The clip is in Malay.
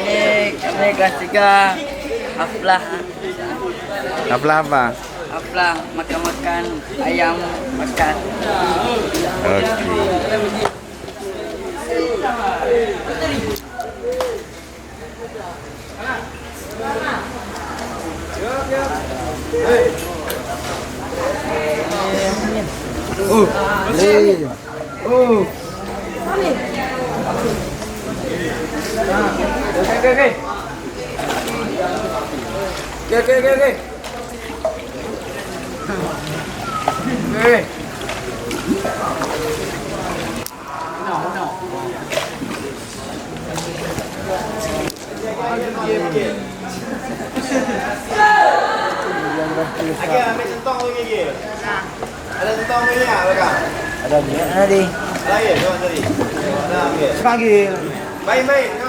ini kami kelas 3 Haflah. Haflah apa? Haflah makan-makan ayam makan. Oke. Ambil sentong lagi. Ada sentong lagi tak, Kak? Ada ni. Ada lagi, jom tadi. Ada ambil. Sepanggil. Main.